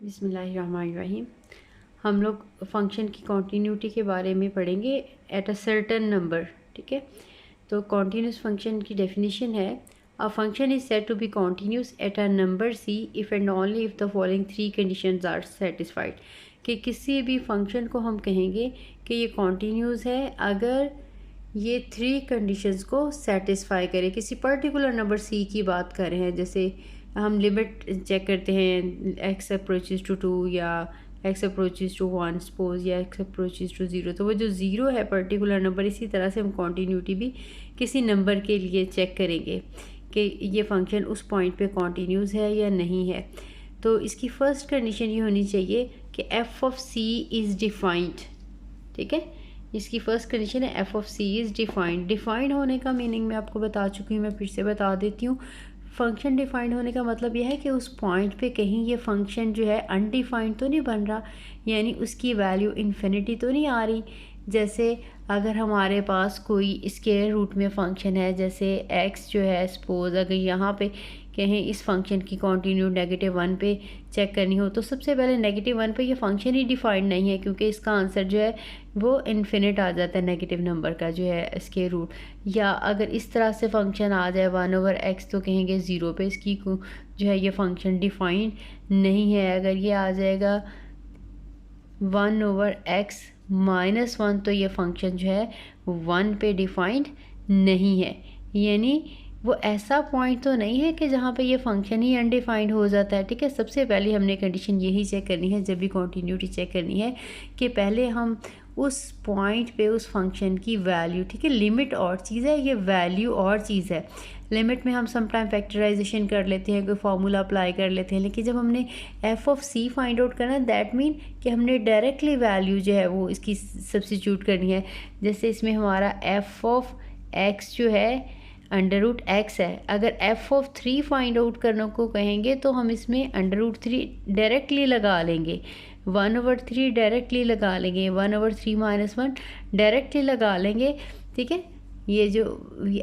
बिस्मिल्लाहिर्रहमानिर्रहीम। हम लोग फंक्शन की कॉन्टीन्यूटी के बारे में पढ़ेंगे एट अ सर्टेन नंबर। ठीक है, तो कॉन्टीन्यूस फंक्शन की डेफिनेशन है a function is said to be continuous at a number C if and only if the following three conditions are satisfied. कि किसी भी फंक्शन को हम कहेंगे कि ये कॉन्टीन्यूस है अगर ये थ्री कंडीशंस को सेटिस्फाई करे। किसी पर्टिकुलर नंबर सी की बात कर रहे हैं, जैसे हम लिमिट चेक करते हैं एक्स अप्रोचेज टू 2 या एक्स अप्रोचेज टू 1 सपोज, या एक्स अप्रोचेज टू 0, तो वो जो ज़ीरो है पर्टिकुलर नंबर, इसी तरह से हम कॉन्टीन्यूटी भी किसी नंबर के लिए चेक करेंगे कि ये फंक्शन उस पॉइंट पे कॉन्टीन्यूस है या नहीं है। तो इसकी फ़र्स्ट कंडीशन ये होनी चाहिए कि F of C is defined. ठीक है, इसकी फ़र्स्ट कंडीशन है F of C is defined. Defined होने का मीनिंग मैं आपको बता चुकी हूँ, मैं फिर से बता देती हूँ। फंक्शन डिफाइंड होने का मतलब यह है कि उस पॉइंट पे कहीं ये फंक्शन जो है अनडिफाइंड तो नहीं बन रहा, यानी उसकी वैल्यू इन्फिनिटी तो नहीं आ रही। जैसे अगर हमारे पास कोई स्क्वायर रूट में फंक्शन है, जैसे x जो है, सपोज अगर यहाँ पे कहें इस फंक्शन की कॉन्टीन्यूड -1 पे चेक करनी हो, तो सबसे पहले -1 पे ये फंक्शन ही डिफाइंड नहीं है, क्योंकि इसका आंसर जो है वो इन्फिनिट आ जाता है नेगेटिव नंबर का जो है स्क्वायर रूट। या अगर इस तरह से फंक्शन आ जाए 1/x, तो कहेंगे 0 पे इसकी जो है ये फंक्शन डिफाइंड नहीं है। अगर ये आ जाएगा 1/x -1, तो ये फंक्शन जो है 1 पे डिफाइंड नहीं है। यानी वो ऐसा पॉइंट तो नहीं है कि जहाँ पे ये फंक्शन ही अनडिफाइंड हो जाता है। ठीक है, सबसे पहले हमने कंडीशन यही चेक करनी है जब भी कॉन्टीन्यूटी चेक करनी है, कि पहले हम उस पॉइंट पे उस फंक्शन की वैल्यू, ठीक है, लिमिट और चीज़ है, ये वैल्यू और चीज़ है। लिमिट में हम समटाइम फैक्टराइजेशन कर लेते हैं, कोई फार्मूला अप्लाई कर लेते हैं, लेकिन जब हमने F of C find out करना है, दैट मीन कि हमने डायरेक्टली वैल्यू जो है वो इसकी सब्स्टिट्यूट करनी है। जैसे इसमें हमारा एफ ऑफ एक्स जो है √x है, अगर एफ ऑफ 3 फाइंड आउट करने को कहेंगे तो हम इसमें √3 डायरेक्टली लगा लेंगे, 1/3 डायरेक्टली लगा लेंगे, 1/3 - 1 डायरेक्टली लगा लेंगे। ठीक है, ये जो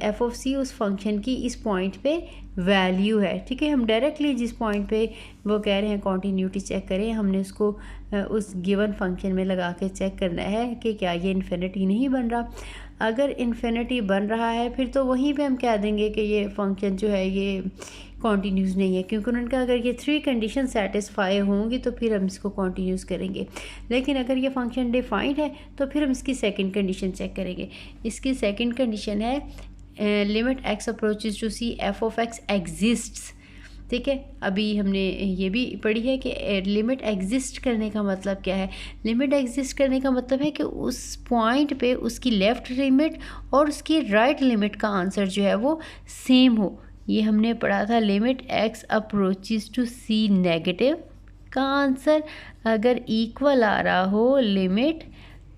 एफ ऑफ सी उस फंक्शन की इस पॉइंट पे वैल्यू है। ठीक है, हम डायरेक्टली जिस पॉइंट पे वो कह रहे हैं कॉन्टीन्यूटी चेक करें, हमने उसको उस गिवन फंक्शन में लगा के चेक करना है कि क्या ये इन्फिनिटी नहीं बन रहा। अगर इन्फिनिटी बन रहा है फिर तो वहीं पे हम कह देंगे कि ये फंक्शन जो है ये कॉन्टीन्यूस नहीं है, क्योंकि उन्होंने कहा अगर ये 3 कंडीशन सेटिस्फाई होंगी तो फिर हम इसको कॉन्टीन्यूस करेंगे। लेकिन अगर ये फंक्शन डिफाइंड है तो फिर हम इसकी सेकंड कंडीशन चेक करेंगे। इसकी सेकंड कंडीशन है limit x approaches to C F of x exists. ठीक है, अभी हमने ये भी पढ़ी है कि लिमिट एग्जिस्ट करने का मतलब क्या है। लिमिट एग्जिस्ट करने का मतलब है कि उस पॉइंट पे उसकी लेफ़्ट लिमिट और उसकी राइट लिमिट का आंसर जो है वो सेम हो। ये हमने पढ़ा था, limit x approaches to C negative का आंसर अगर इक्वल आ रहा हो limit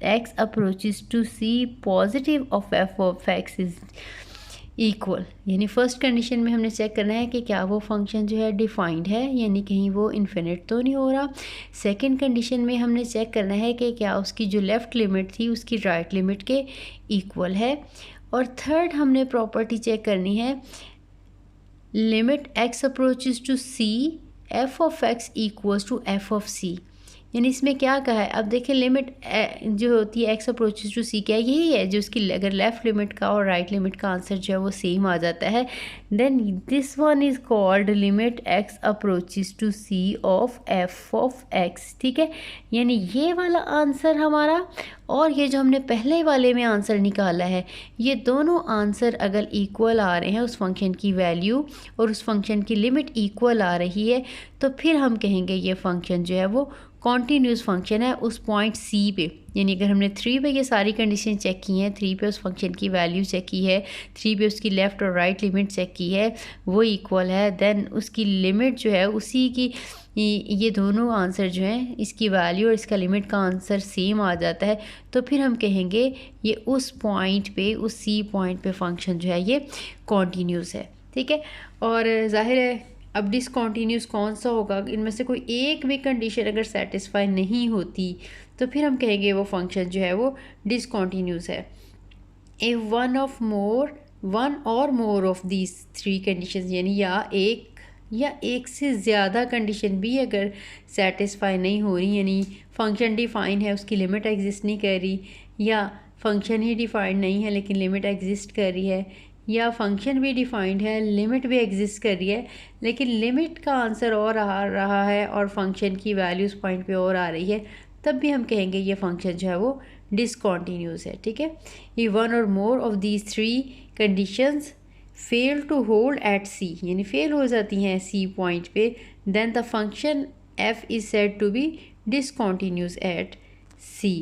x approaches to C positive of F of x is equal, यानी फर्स्ट कंडीशन में हमने चेक करना है कि क्या वो फंक्शन जो है डिफाइंड है, यानी कहीं वो इन्फिनिट तो नहीं हो रहा। सेकंड कंडीशन में हमने चेक करना है कि क्या उसकी जो लेफ़्ट लिमिट थी उसकी राइट लिमिट के इक्वल है। और थर्ड हमने प्रॉपर्टी चेक करनी है limit x approaches to C F of x equals to F of C. यानी इसमें क्या कहा है, अब देखिए लिमिट जो होती है x अप्रोचेज टू सी, क्या यही है जो उसकी अगर लेफ़्ट लिमिट का और राइट लिमिट का आंसर जो है वो सेम आ जाता है, then this one is called limit x approaches to C of F of x। ठीक है, यानी ये वाला आंसर हमारा और ये जो हमने पहले वाले में आंसर निकाला है, ये दोनों आंसर अगर इक्वल आ रहे हैं, उस फंक्शन की वैल्यू और उस फंक्शन की लिमिट इक्वल आ रही है, तो फिर हम कहेंगे ये फंक्शन जो है वो कॉन्टीन्यूस फंक्शन है उस पॉइंट सी पे। यानी अगर हमने 3 पे ये सारी कंडीशन चेक की हैं, 3 पे उस फंक्शन की वैल्यू चेक की है, 3 पे उसकी लेफ़्ट और राइट लिमिट चेक की है, वो इक्वल है, देन उसकी लिमिट जो है उसी की ये दोनों आंसर जो हैं, इसकी वैल्यू और इसका लिमिट का आंसर सेम आ जाता है, तो फिर हम कहेंगे ये उस पॉइंट पे, उस सी पॉइंट पे फंक्शन जो है ये कॉन्टीन्यूस है। ठीक है, और जाहिर है अब डिसकॉन्टीन्यूस कौन सा होगा, इनमें से कोई एक भी कंडीशन अगर सेटिस्फाई नहीं होती तो फिर हम कहेंगे वो फंक्शन जो है वो डिसकॉन्टीन्यूस है। इफ़ वन और मोर ऑफ दीज 3 कंडीशंस, यानी या एक या एक से ज़्यादा कंडीशन भी अगर सेटिस्फाई नहीं हो रही, यानी फंक्शन डिफ़ाइन है उसकी लिमिट एग्जिस्ट नहीं कर रही, या फंक्शन ही डिफ़ाइंड नहीं है लेकिन लिमिट एग्जिस्ट कर रही है, या फंक्शन भी डिफ़ाइंड है लिमिट भी एग्जिस्ट कर रही है लेकिन लिमिट का आंसर और आ रहा है और फंक्शन की वैल्यू उस पॉइंट पे और आ रही है, तब भी हम कहेंगे ये फंक्शन जो है वो डिसकॉन्टीन्यूस है। ठीक है, ये वन और more of these three conditions fail to hold at C, यानी फेल हो जाती हैं सी पॉइंट पे, then the function F is said to be discontinuous at C.